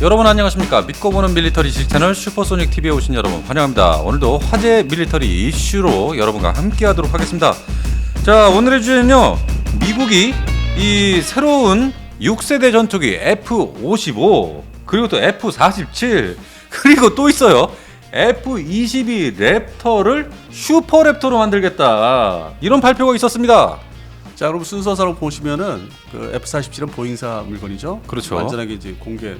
여러분 안녕하십니까? 믿고 보는 밀리터리 식 채널 슈퍼소닉 TV에 오신 여러분 환영합니다. 오늘도 화제 밀리터리 이슈로 여러분과 함께하도록 하겠습니다. 자, 오늘의 주제는요, 미국이 이 새로운 6세대 전투기 F-55 그리고 또 F-47 그리고 또 있어요, F-22 랩터를 슈퍼 랩터로 만들겠다, 이런 발표가 있었습니다. 자, 그럼 순서상 보시면은 그 F-47은 보잉사 물건이죠. 그렇죠. 완전하게 이제 공개,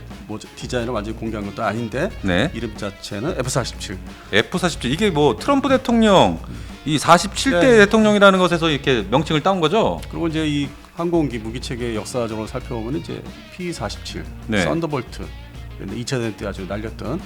디자인을 완전히 공개한 것도 아닌데, 네. 이름 자체는 F-47. F-47 이게 뭐 트럼프 대통령 이 47대 네. 대통령이라는 것에서 이렇게 명칭을 따온 거죠. 그리고 이제 이 항공기 무기 체계 역사적으로 살펴보면 이제 P-47, 네. 썬더볼트, 2000년 때 아주 날렸던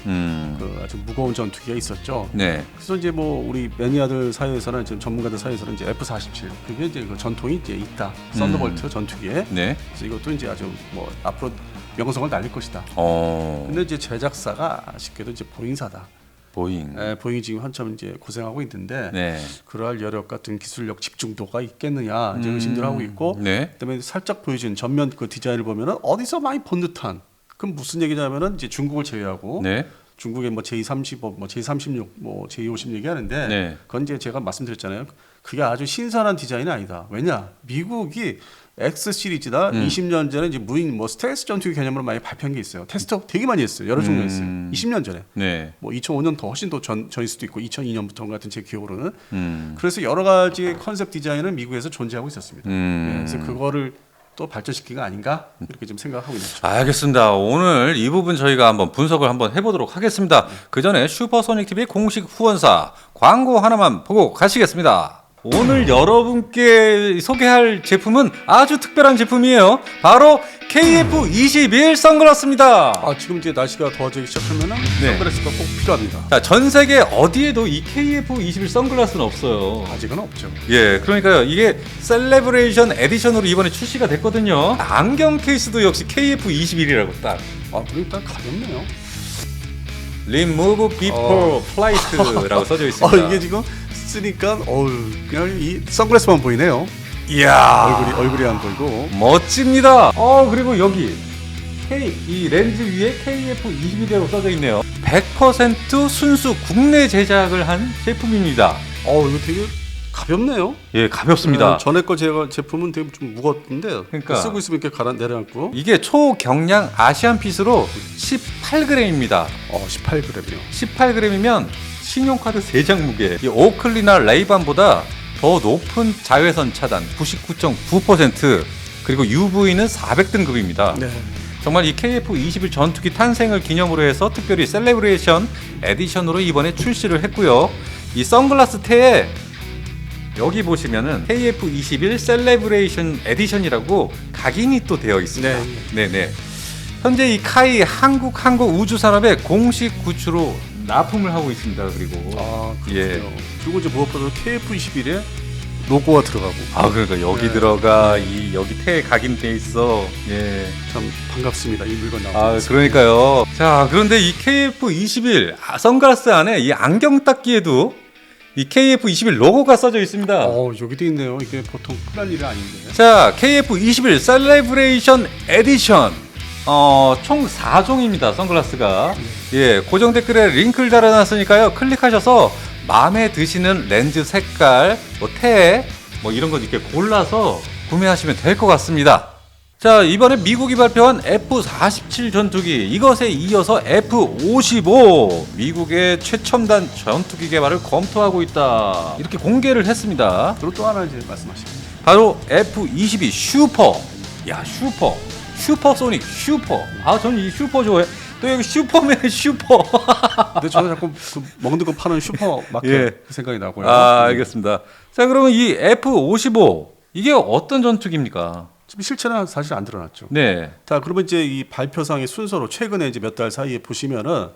그 아주 무거운 전투기가 있었죠. 네. 그래서 이제 뭐 우리 매니아들 사이에서는 지금 전문가들 사이에서는 이제 F-47 그게 이제 그 전통이 이제 있다. 썬더볼트 전투기에. 네. 그래서 이것도 이제 아주 뭐 앞으로 명성을 날릴 것이다. 어. 근데 이제 제작사가 아쉽게도 이제 보잉사다. 보잉. 보잉이 지금 한참 이제 고생하고 있는데, 네. 그러할 여력 같은 기술력 집중도가 있겠느냐 이제 의심들 하고 있고, 네. 그다음에 살짝 보여준 전면 그 디자인을 보면은 어디서 많이 본 듯한. 그럼 무슨 얘기냐면은 이제 중국을 제외하고, 네. 중국의 뭐 J35, 뭐 J36, 뭐 J50 얘기하는데, 네. 그건 이제 제가 말씀드렸잖아요. 그게 아주 신선한 디자인이 아니다. 왜냐? 미국이 X 시리즈다 20년 전에 이제 무인 뭐 스텔스 전투기 개념으로 많이 발표한 게 있어요. 테스트 되게 많이 했어요. 여러 종류 했어요. 20년 전에. 네. 뭐 2005년 더 훨씬 더 전일 수도 있고 2002년부터 같은 제 기억으로는. 그래서 여러 가지 컨셉 디자인은 미국에서 존재하고 있었습니다. 네, 그래서 그거를 또 발전시킨 거 아닌가 이렇게 좀 생각하고 있는 거죠. 알겠습니다. 오늘 이 부분 저희가 한번 분석을 한번 해보도록 하겠습니다. 그 전에 슈퍼소닉 TV 공식 후원사 광고 하나만 보고 가시겠습니다. 오늘 여러분께 소개할 제품은 아주 특별한 제품이에요. 바로 KF-21 선글라스입니다. 지금 이제 날씨가 더워지기 시작하면은 네. 선글라스가 꼭 필요합니다. 자, 전 세계 어디에도 이 KF-21 선글라스는 없어요. 아직은 없죠. 예, 그러니까요, 이게 셀레브레이션 에디션으로 이번에 출시가 됐거든요. 안경 케이스도 역시 KF-21이라고 딱. 그리고 일단 가볍네요. Remove before flight라고 써져 있습니다. 이게 지금 쓰니까 그냥 이 선글라스만 보이네요. 이야, 얼굴이 안 보이고. 멋집니다. 그리고 여기 이 렌즈 위에 KF-21이라고 써져 있네요. 100% 순수 국내 제작을 한 제품입니다. 이거 되게 가볍네요. 예, 가볍습니다. 전에 거 제품은 되게 좀 무겁던데, 그러니까. 쓰고 있으면 이렇게 내려앉고. 이게 초경량 아시안 핏으로 18g입니다. 18g이요. 18g이면 신용카드 3장 무게. 이 오클리나 레이반보다 더 높은 자외선 차단 99.9%, 그리고 UV는 400등급입니다. 네. 정말 이 KF-21 전투기 탄생을 기념으로 해서 특별히 셀레브레이션 에디션으로 이번에 출시를 했고요. 이 선글라스 태에 여기 보시면은 KF-21 셀레브레이션 에디션이라고 각인이 또 되어 있습니다. 네네. 현재 이 카이 한국우주산업의 공식 굿즈로 납품을 하고 있습니다. 그리고 예. 그리고 이제 무엇보다도 KF-21에 로고가 들어가고. 그러니까 여기 들어가, 여기 태에 각인돼 있어. 예. 참 반갑습니다. 이 물건 나오고. 그러니까요. 자, 그런데 이 KF-21 선글라스 안에 이 안경 닦기에도 이 KF-21 로고가 써져 있습니다. 여기도 있네요. 이게 보통 흔한 일이 아닌데. 자, KF-21 셀레브레이션 에디션. 총 4종입니다. 선글라스가. 예, 고정 댓글에 링크를 달아놨으니까요. 클릭하셔서 마음에 드시는 렌즈 색깔, 태, 이런 거 이렇게 골라서 구매하시면 될 것 같습니다. 자, 이번에 미국이 발표한 F-47 전투기, 이것에 이어서 F-55 미국의 최첨단 전투기 개발을 검토하고 있다, 이렇게 공개를 했습니다. 그리고 또 하나 이제 말씀하시고, 바로 F-22 슈퍼. 슈퍼소닉 슈퍼. 저는 이 슈퍼 좋아해. 또 여기 슈퍼맨 슈퍼. 근데 저는 자꾸 그 먹는 거 파는 슈퍼마켓 그 생각이 나고요. 알겠습니다. 자, 그러면 이 F-55 이게 어떤 전투기입니까? 지금 실체는 사실 안 드러났죠. 네. 자, 그러면 이제 이 발표상의 순서로 최근에 이제 몇 달 사이에 보시면은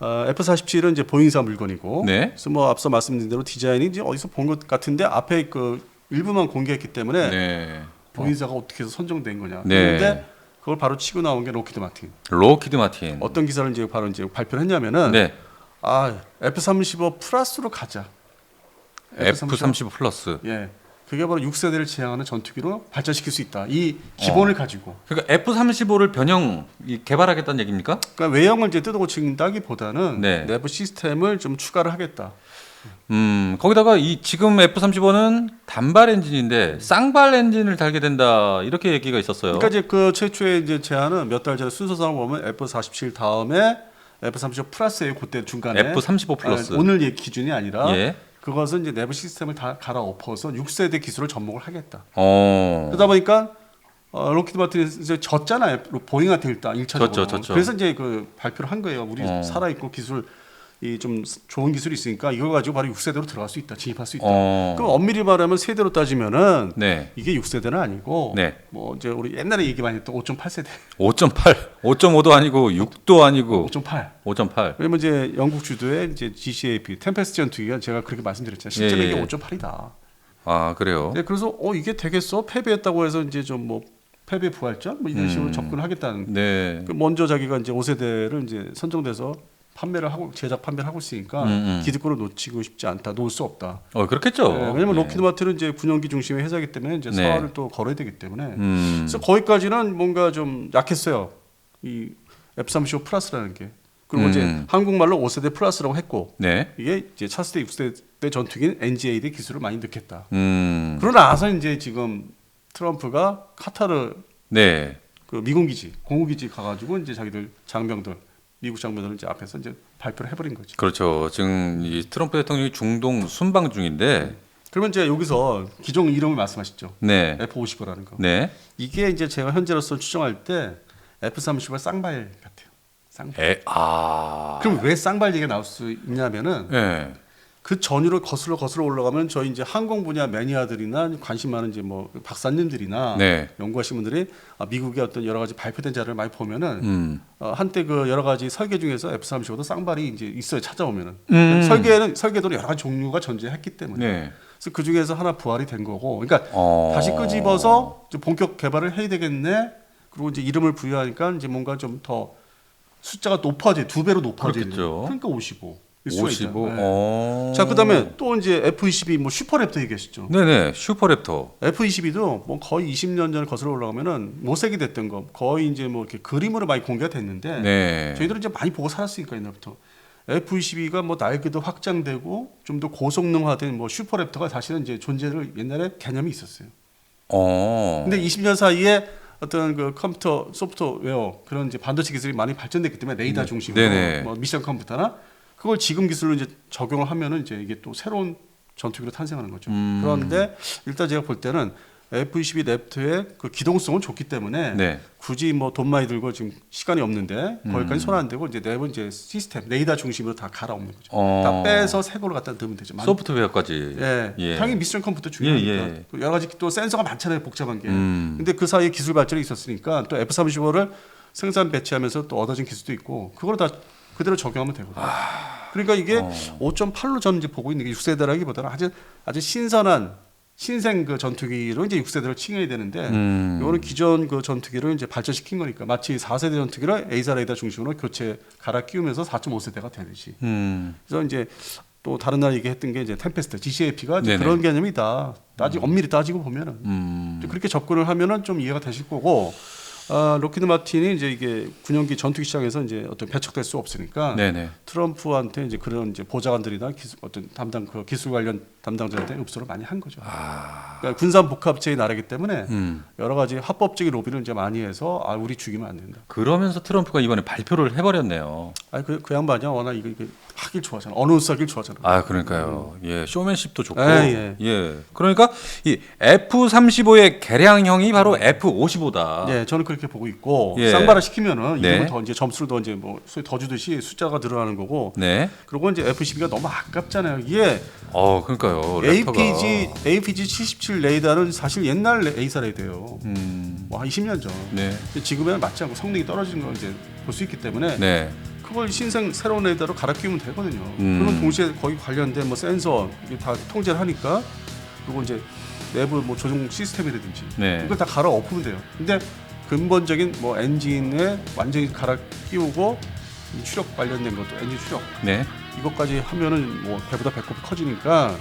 F-47은 이제 보잉사 물건이고, 네. 그래서 뭐 앞서 말씀드린 대로 디자인이 이제 어디서 본 것 같은데 앞에 그 일부만 공개했기 때문에 네. 보잉사가 어떻게 해서 선정된 거냐. 네. 그런데 그걸 바로 치고 나온 게 로키드 마틴. 로키드 마틴. 어떤 기사를 이제 바로 이제 발표를 했냐면은, 네. F-35 플러스로 가자. F-35 플러스. 예. 그게 바로 6세대를 지향하는 전투기로 발전시킬 수 있다. 이 기본을 가지고. 그러니까 F-35를 개발하겠다는 얘기입니까? 그러니까 외형을 이제 뜯어고친다기보다는 네. 내부 시스템을 좀 추가를 하겠다. 거기다가 이 지금 F-35는 단발 엔진인데 쌍발 엔진을 달게 된다 이렇게 얘기가 있었어요. 그러니까 이제 그 최초의 이제 제안은 몇 달 전에 순서상을 보면 F-47 다음에 F-35 플러스예요. 그때 중간에 F-35 플러스. 오늘 기준이 아니라 예. 그것은 이제 내부 시스템을 다 갈아엎어서 6세대 기술을 접목을 하겠다. 어. 그러다 보니까 로키드 마틴이 이제 졌잖아요. 보잉한테 일단 1차적으로. 졌죠. 그래서 이제 그 발표를 한 거예요. 우리 살아 있고 기술 이 좀 좋은 기술이 있으니까 이걸 가지고 바로 6세대로 들어갈 수 있다. 진입할 수 있다. 그럼 엄밀히 말하면 세대로 따지면은 네. 이게 6세대는 아니고 네. 뭐 이제 우리 옛날에 얘기 많이 했던 5.8세대. 5.8, 5.5도 아니고 6도 아니고 5.8. 5.8. 왜냐면 이제 영국 주도의 이제 GCAP 템페스트 전투기가 제가 그렇게 말씀드렸잖아요. 실제로 예, 예. 이게 5.8이다. 아 그래요. 네, 그래서 이게 되겠어? 패배했다고 해서 이제 좀 뭐 패배 부활전 뭐 이런 식으로 접근하겠다는. 네. 그 먼저 자기가 이제 5세대를 이제 선정돼서 판매를 하고 제작 판매를 하고 있으니까 기득권을 놓치고 싶지 않다. 놓을 수 없다. 그렇겠죠. 네, 왜냐면 네. 로키드 마틴은 이제 군용기 중심의 회사이기 때문에 이제 네. 사활을 또 걸어야 되기 때문에 그래서 거기까지는 뭔가 좀 약했어요. 이 F-35 플러스라는 게. 그리고 이제 한국말로 5세대 플러스라고 했고 네. 이게 이제 차세대 6세대 전투기는 NGAD 기술을 많이 넣겠다. 음. 그러고 나서 이제 지금 트럼프가 카타르 네. 그 미군 기지, 공군 기지 가가지고 이제 자기들 장병들, 미국 장병들을 이제 앞에서 이제 발표를 해버린 거지. 그렇죠. 지금 이 트럼프 대통령이 중동 순방 중인데. 그러면 이제 여기서 기종 이름을 말씀하시죠. 네. F-55라는 거. 네. 이게 이제 제가 현재로서 추정할 때 F-35가 쌍발 같아요. 쌍발. 그럼 왜 쌍발 얘기가 나올 수 있냐면은 네. 그 전후로 거슬러 올라가면 저희 이제 항공 분야 매니아들이나 관심 많은 이제 뭐 박사님들이나 네. 연구하신 분들이 미국의 어떤 여러 가지 발표된 자료를 많이 보면은 한때 그 여러 가지 설계 중에서 F-35도 쌍발이 이제 있어요. 찾아오면은 설계도는 여러 가지 종류가 존재했기 때문에 네. 그래서 그 중에서 하나 부활이 된 거고, 그러니까 다시 끄집어서 이제 본격 개발을 해야 되겠네. 그리고 이제 이름을 부여하니까 이제 뭔가 좀 더 숫자가 높아져, 2배로 높아져. 그렇겠죠. 그러니까 55. 55. 네. 자, 그다음에 또 이제 F-22 뭐 슈퍼랩터 얘기하시죠. 네네. 슈퍼랩터. F-22도 뭐 거의 20년 전에 거슬러 올라가면은 모색이 됐던 거 거의 이제 뭐 이렇게 그림으로 많이 공개가 됐는데 네. 저희들은 이제 많이 보고 살았으니까 옛날부터 F-22가 뭐 날개도 확장되고 좀 더 고성능화된 뭐 슈퍼랩터가 사실은 이제 존재를 옛날에 개념이 있었어요. 근데 20년 사이에 어떤 그 컴퓨터 소프트웨어 그런 이제 반도체 기술이 많이 발전됐기 때문에 레이더 중심으로 네네. 뭐 미션 컴퓨터나 그걸 지금 기술로 이제 적용을 하면은 이제 이게 또 새로운 전투기로 탄생하는 거죠. 그런데 일단 제가 볼 때는 F-22 랩터의 그 기동성은 좋기 때문에 네. 굳이 뭐 돈 많이 들고 지금 시간이 없는데 거기까지 손 안 대고 이제 내부 이제 시스템 레이더 중심으로 다 갈아엎는 거죠. 다 빼서 새 거로 갖다 넣으면 되죠. 소프트웨어까지. 예. 당연히 미션 컴퓨터 중요하니까. 예. 여러 가지 또 센서가 많잖아요, 복잡한 게. 근데 그 사이에 기술 발전이 있었으니까 또 F-35를 생산 배치하면서 또 얻어진 기술도 있고 그걸 다 그대로 적용하면 되거든요. 그러니까 이게 5.8로 저는 이제 보고 있는 게 6세대라기보다는 아주 신생 그 전투기로 이제 6세대를 칭해야 되는데 이거는 기존 그 전투기를 이제 발전시킨 거니까 마치 4세대 전투기를 A사 레이더 중심으로 교체 갈아 끼우면서 4.5세대가 되듯이. 그래서 이제 또 다른 날 얘기했던 게 이제 템페스트, GCAP가 이제 그런 개념이다. 엄밀히 따지고 보면은 그렇게 접근을 하면은 좀 이해가 되실 거고. 로키드 마틴이 이제 이게 군용기 전투기 시장에서 이제 어떤 배척될 수 없으니까 네네. 트럼프한테 이제 그런 이제 보좌관들이나 어떤 담당 그 기술 관련 담당자한테 읍소를 많이 한 거죠. 그러니까 군산 복합체의 나라이기 때문에 여러 가지 합법적인 로비를 이제 많이 해서 우리 죽이면 안 된다. 그러면서 트럼프가 이번에 발표를 해버렸네요. 그 양반이야 워낙 이거 하길 좋아하잖아. 어느우스 하길 좋아하잖아. 그러니까요. 예, 쇼맨십도 좋고. 예. 그러니까 이 F-35의 개량형이 바로 F-55다. 예, 저는 그렇게 보고 있고 예. 쌍발을 시키면은 네. 이름을 더 이제 점수를 더 이제 뭐 소위 더 주듯이 숫자가 늘어나는 거고. 네. 그리고 이제 F-12가 너무 아깝잖아요. 이게 그러니까요. 랩터가. APG-77 레이더는 사실 옛날 A사 레이더예요. 뭐 한 20년 전. 네. 근데 지금에는 맞지 않고 성능이 떨어지는 걸 이제 볼 수 있기 때문에 네. 그걸 새로운 레이더로 갈아 끼우면 되거든요. 그러면 동시에 거기 관련된 뭐 센서 이게 다 통제를 하니까 그리고 이제 내부 뭐 조종 시스템이라든지 네. 이걸 다 갈아 엎으면 돼요. 근데 근본적인 뭐 엔진에 완전히 갈아 끼우고 추력 관련된 것도 엔진 추력 네. 이것까지 하면은 뭐 배보다 배꼽 커지니까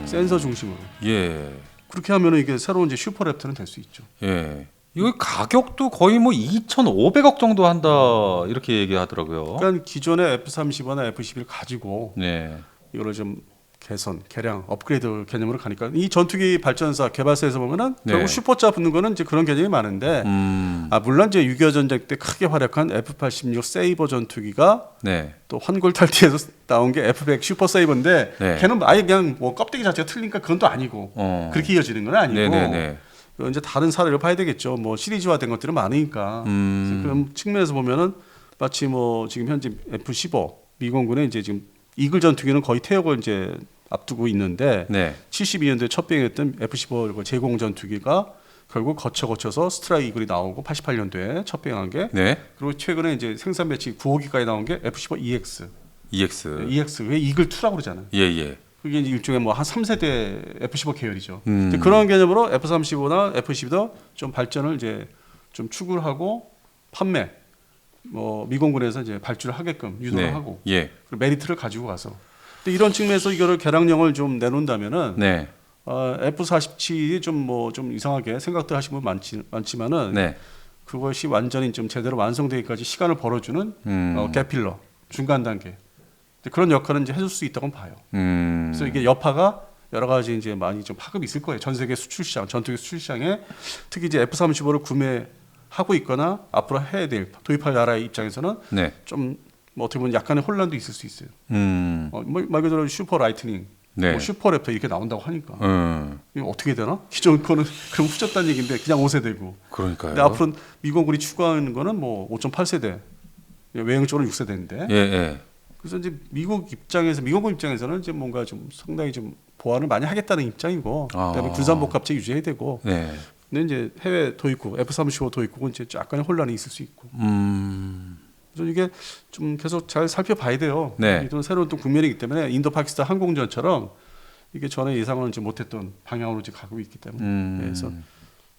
센서 중심으로. 예. 그렇게 하면은 이게 새로운 이제 슈퍼랩터는 될 수 있죠. 예. 이거 가격도 거의 뭐 2,500억 정도 한다 이렇게 얘기하더라고요. 그러니까 기존의 F-35나 F-11 가지고 네. 이거를 좀 개선, 개량, 업그레이드 개념으로 가니까 이 전투기 발전사 개발사에서 보면은 네. 결국 슈퍼자 붙는 거는 이제 그런 개념이 많은데 물론 이제 6.25 전쟁 때 크게 활약한 F-86 세이버 전투기가 네. 또 환골탈티에서 나온 게 F-100 슈퍼 세이버인데 네. 걔는 아예 그냥 뭐 껍데기 자체가 틀리니까 그건 또 아니고 그렇게 이어지는 건 아니고 네네네. 이제 다른 사례를 봐야 되겠죠. 뭐 시리즈화된 것들은 많으니까 그래서 그런 측면에서 보면은 마치 뭐 지금 현재 F-15 미공군의 이제 지금 이글 전투기는 거의 퇴역을 이제 앞두고 있는데 네. 72년도에 첫 비행했던 F-15 제공 전투기가 결국 거쳐서 스트라이크 이글이 나오고 88년도에 첫 비행한 게 네. 그리고 최근에 이제 생산 배치 9호기까지 나온 게 F-15 EX. EX. EX 왜 이글 2라고 그러잖아요. 예, 예. 그게 이제 일종의 뭐 한 3세대 F-15 계열이죠. 이제 그런 개념으로 F-35나 F-12도 좀 발전을 이제 좀 추구를 하고 판매 뭐 미공군에서 이제 발주를 하게끔 유도를 네. 하고 예. 그리고 메리트를 가지고 가서 근데 이런 측면에서 이거를 개량령을 좀 내놓는다면은 네. F-47이 좀 뭐 좀 이상하게 생각들 하시는 분 많지만은 네. 그것이 완전히 좀 제대로 완성되기까지 시간을 벌어주는 개필러 중간 단계 그런 역할은 이제 해줄 수 있다고 봐요. 그래서 이게 여파가 여러 가지 이제 많이 좀 파급이 있을 거예요. 전 세계 수출 시장, 전투기 수출 시장에 특히 이제 F-35를 구매하고 있거나 앞으로 해야 될 도입할 나라의 입장에서는 네. 좀 뭐 어떻게 보면 약간의 혼란도 있을 수 있어요. 뭐 말 그대로 슈퍼 라이트닝, 네. 뭐 슈퍼 랩터 이렇게 나온다고 하니까 이거 어떻게 되나? 기존 거는 그럼 후졌다는 얘기인데 그냥 5세대고. 그러니까요. 근데 앞으로 미공군이 추가하는 거는 뭐 5.8세대, 외형적으로 6세대인데. 예, 예. 그래서 이제 미공군 입장에서는 이제 뭔가 좀 상당히 좀 보완을 많이 하겠다는 입장이고, 그다음에 군산복합체 유지해야 되고. 네. 근데 이제 해외 도입국, F-35 도입국은 이제 약간의 혼란이 있을 수 있고. 그래서 이게 좀 계속 잘 살펴봐야 돼요. 네. 이건 새로운 또 국면이기 때문에 인도 파키스탄 항공전처럼 이게 전에 예상을 이제 못했던 방향으로 이제 가고 있기 때문에 그래서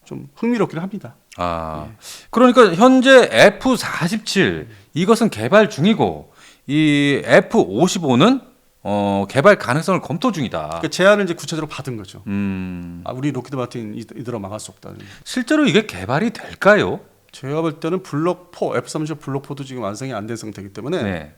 좀 흥미롭긴 합니다. 그러니까 현재 F-47 이것은 개발 중이고 이 F-55는 개발 가능성을 검토 중이다. 그러니까 제안을 이제 구체적으로 받은 거죠. 우리 로키드 마틴 이들아 망할 수 없다. 실제로 이게 개발이 될까요? 제가 볼 때는 블록 4, F-35 블록 4도 지금 완성이 안 된 상태이기 때문에 네.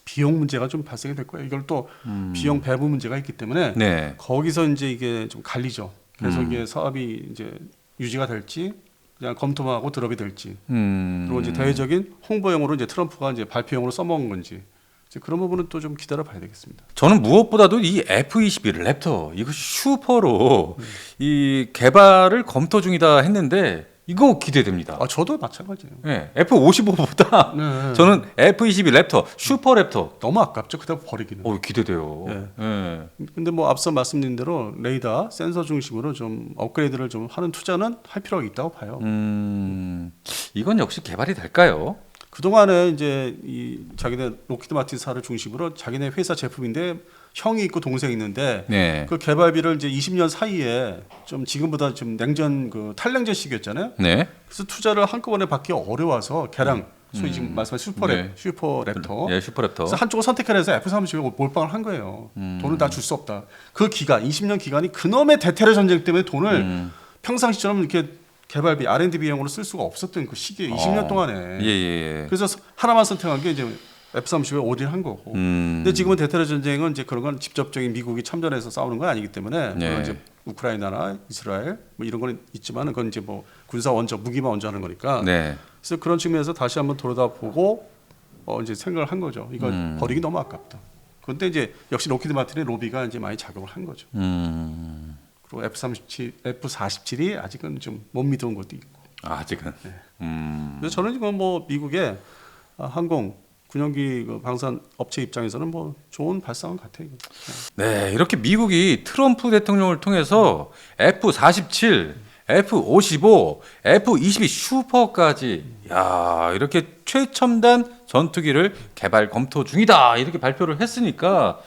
비용 문제가 좀 발생이 될 거예요. 이걸 또 비용 배분 문제가 있기 때문에 네. 거기서 이제 이게 좀 갈리죠. 그래서 이게 사업이 이제 유지가 될지 그냥 검토하고 드롭이 될지 그리고 이제 대외적인 홍보용으로 이제 트럼프가 이제 발표용으로 써먹은 건지 이제 그런 부분은 또 좀 기다려봐야 되겠습니다. 저는 무엇보다도 이 F-21 랩터 이거 슈퍼로 이 개발을 검토 중이다 했는데 이거 기대됩니다. 저도 마찬가지예요. 네, F-55보다 네. 저는 F-22 랩터, 슈퍼 랩터. 너무 아깝죠. 그다음 버리기는. 기대돼요. 네. 네. 근데 뭐 앞서 말씀드린 대로 레이더, 센서 중심으로 좀 업그레이드를 좀 하는 투자는 할 필요가 있다고 봐요. 이건 역시 개발이 될까요? 그동안에 이제 이 자기네 로키드 마틴사를 중심으로 자기네 회사 제품인데 형이 있고 동생이 있는데 네. 그 개발비를 이제 20년 사이에 좀 지금보다 좀 냉전 그 탈냉전 시기였잖아요. 네. 그래서 투자를 한꺼번에 받기 어려워서 개량 소위 지금 말씀하신 슈퍼 랩터. 예, 슈퍼 랩터. 그래서 한쪽을 선택해서 F-35에 몰빵을 한 거예요. 돈을 다 줄 수 없다. 그 기간 20년 기간이 그놈의 대테러 전쟁 때문에 돈을 평상시처럼 이렇게 개발비 R&D 비용으로 쓸 수가 없었던 그 시기에 20년 동안에. 예. 그래서 하나만 선택한 게 이제 F-35에 올인 한 거고. 근데 지금은 대테러 전쟁은 이제 그런 건 직접적인 미국이 참전해서 싸우는 건 아니기 때문에 물론 이제 우크라이나나 이스라엘 뭐 이런 거는 있지만 그건 이제 뭐 군사 원조 무기만 원조하는 거니까. 네. 그래서 그런 측면에서 다시 한번 돌아다보고 이제 생각을 한 거죠. 이거 버리기 너무 아깝다. 그런데 이제 역시 로키드 마틴의 로비가 이제 많이 작용을 한 거죠. 그리고 F-47이 아직은 좀 못 믿어온 것도 있고. 아직은. 네. 그래서 저는 지금 뭐 미국의 항공 군용기 그 방산 업체 입장에서는 뭐 좋은 발상은 같아요. 네, 이렇게 미국이 트럼프 대통령을 통해서 F-47, F-55, F-22 슈퍼까지 이렇게 최첨단 전투기를 개발 검토 중이다 이렇게 발표를 했으니까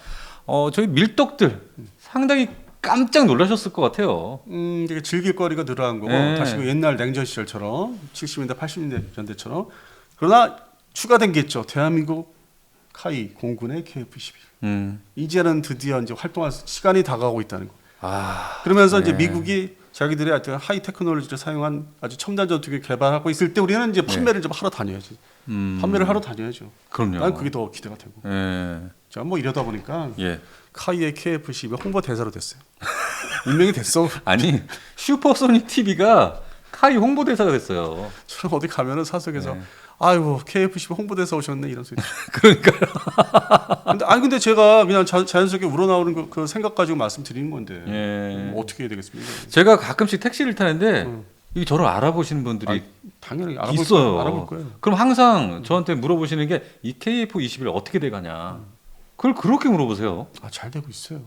저희 밀떡들 상당히 깜짝 놀라셨을 것 같아요. 되게 즐길 거리가 늘어난 거고 다시 그 옛날 냉전 시절처럼 70년대 80년대처럼 그러나 추가된 게 있죠. 대한민국 카이 공군의 KF-21. 이제는 드디어 이제 활동할 시간이 다가오고 있다는 거. 그러면서 이제 네. 미국이 자기들의 하여튼 하이 테크놀로지를 사용한 아주 첨단 전투기 개발하고 있을 때 우리는 이제 판매를 좀 하러 다녀야지. 판매를 하러 다녀야죠. 그럼요. 난 그게 더 기대가 되고. 예. 자, 뭐 이러다 보니까 예. 카이의 KF-12 홍보 대사로 됐어요. 임명이 됐어. 아니 슈퍼소닉 TV가 카이 홍보대사가 됐어요. 저는 어디 가면은 사석에서 네. 아이고 KF-12 홍보대사 오셨네 이런 소리. 그러니까요. 근데 제가 그냥 자연스럽게 우러나오는 그 생각 가지고 말씀드리는 건데 예. 어떻게 해야 되겠습니까? 제가 가끔씩 택시를 타는데 이 저를 알아보시는 분들이 당연히 있어요. 알아볼 거예요. 그럼 항상 저한테 물어보시는 게 이 KF-21 어떻게 돼가냐. 그걸 그렇게 물어보세요. 잘 되고 있어요.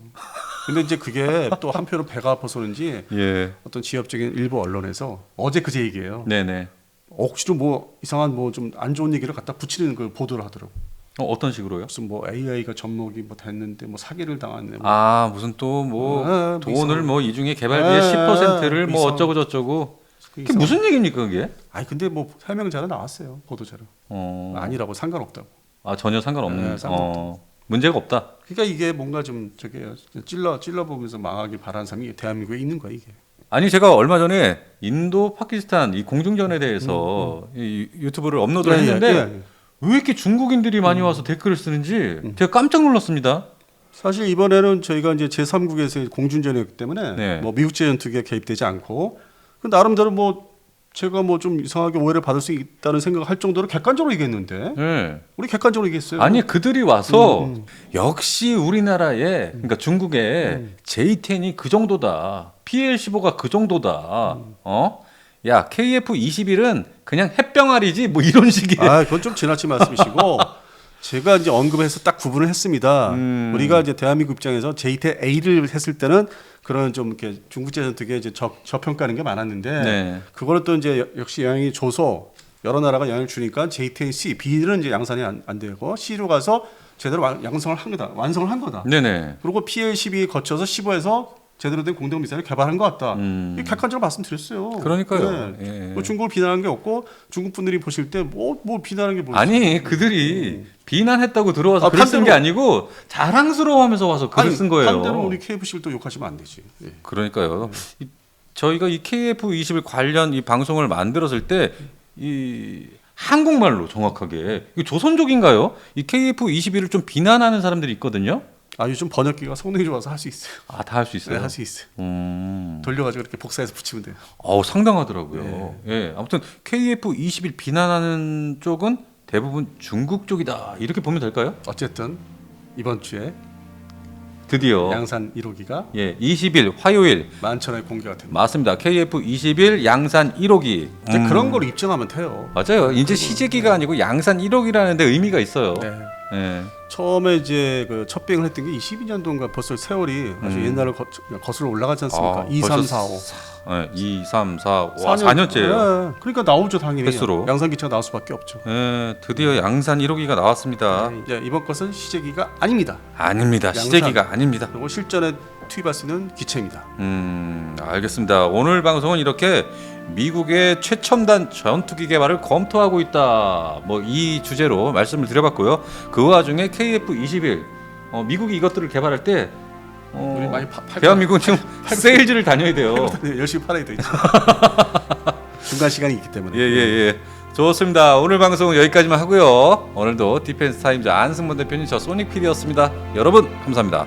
근데 이제 그게 또 한편으로 배가 아파서 그런지 예. 어떤 지역적인 일부 언론에서 어제 그제 얘기예요. 네네. 억지로 뭐 이상한 뭐 좀 안 좋은 얘기를 갖다 붙이는 그 보도를 하더라고. 어떤 식으로요? 무슨 뭐 AI가 접목이 뭐 됐는데 뭐 사기를 당했네. 뭐. 아 무슨 또 뭐 뭐 돈을 뭐 이 중에 개발비의 10%를 뭐 어쩌고 저쩌고. 그게 무슨 얘기입니까 그게? 아니 근데 뭐 해명자는 나왔어요 보도자료. 아니라고 상관없다고. 아 전혀 상관없는. 네, 상관없다. 문제가 없다. 그러니까 이게 뭔가 좀 저게 찔러 보면서 망하길 바라는 사람이 대한민국에 있는 거야 이게. 아니 제가 얼마 전에 인도 파키스탄 이 공중전에 대해서 이 유튜브를 업로드를 했는데 왜 이렇게 중국인들이 많이 와서 댓글을 쓰는지 제가 깜짝 놀랐습니다. 사실 이번에는 저희가 이제 제3국에서의 공중전이었기 때문에 네. 뭐 미국제 전투기가 개입되지 않고 그 나름대로 뭐 제가 뭐 좀 이상하게 오해를 받을 수 있다는 생각을 할 정도로 객관적으로 얘기했는데 네. 우리 객관적으로 얘기했어요. 아니 그들이 와서 역시 우리나라에 그러니까 중국의 J10이 그 정도다. PL-15가 그 정도다. 야 KF-21은 그냥 햇병아리지 뭐 이런 식의. 그건 좀 지나친 말씀이시고 제가 이제 언급해서 딱 구분을 했습니다. 우리가 이제 대한민국 입장에서 J10A를 했을 때는 그런 좀 이렇게 중국제 전투기에 이제 저평가하는 게 많았는데 네. 그거를 또 이제 역시 영향이 줘서 여러 나라가 영향을 주니까 J10C, B는 이제 양산이 안 되고 C로 가서 제대로 양성을 한 거다, 완성을 한 거다. 네네. 그리고 PL-12 거쳐서 15에서 제대로 된 공동 미사일을 개발한 것 같다. 이 객관적으로 말씀드렸어요. 그러니까요. 네. 예. 뭐 중국을 비난한 게 없고 중국 분들이 보실 때 뭐 비난한 게 뭐지? 아니 그들이 비난했다고 들어와서 글을 쓴 게 아니고 자랑스러워하면서 와서 글을 쓴 거예요. 반대로 우리 KF-11도 욕하시면 안 되지. 예. 그러니까요. 저희가 이 KF-21 관련 이 방송을 만들었을 때 이 한국말로 정확하게 이거 조선족인가요? 이 KF-21을 좀 비난하는 사람들이 있거든요. 요즘 번역기가 성능이 좋아서 할 수 있어요. 다 할 수 있어요. 네, 할 수 있어요. 돌려가지고 이렇게 복사해서 붙이면 돼요. 상당하더라고요. 예, 아무튼 KF-21 비난하는 쪽은 대부분 중국 쪽이다 이렇게 보면 될까요? 어쨌든 이번 주에 드디어 양산 1호기가 20일 화요일 만천하에 공개가 됩니다. 맞습니다. KF-21 양산 1호기. 이제 그런 걸 입증하면 돼요. 맞아요. 이제 시제기가 아니고 양산 1호기라는 데 의미가 있어요. 네. 네. 처음에 이제 그 첫 비행을 했던 게 22년도인가 벌써 세월이 아주 옛날을 거슬러 올라가지 않습니까? 2, 3, 4, 5. 2, 3, 4, 5. 4년째예요. 네. 그러니까 나오죠 당연히. 횟수로. 양산 기차가 나올 수밖에 없죠. 네, 드디어 양산 1호기가 나왔습니다. 네, 이제 이번 것은 시제기가 아닙니다. 아닙니다. 양산. 시제기가 아닙니다. 그리고 실전에 투입할 수 있는 기체입니다. 알겠습니다. 오늘 방송은 이렇게 미국의 최첨단 전투기 개발을 검토하고 있다. 뭐 이 주제로 말씀을 드려봤고요. 그 와중에 KF-21 미국이 이것들을 개발할 때 우리 많이 대한민국은 지금 세일즈를 다녀야 돼요. 열심히 팔아야 되죠. 중간 시간이 있기 때문에. 예. 좋습니다. 오늘 방송은 여기까지만 하고요. 오늘도 디펜스 타임즈 안승문 대표님 저 소닉 PD였습니다. 여러분 감사합니다.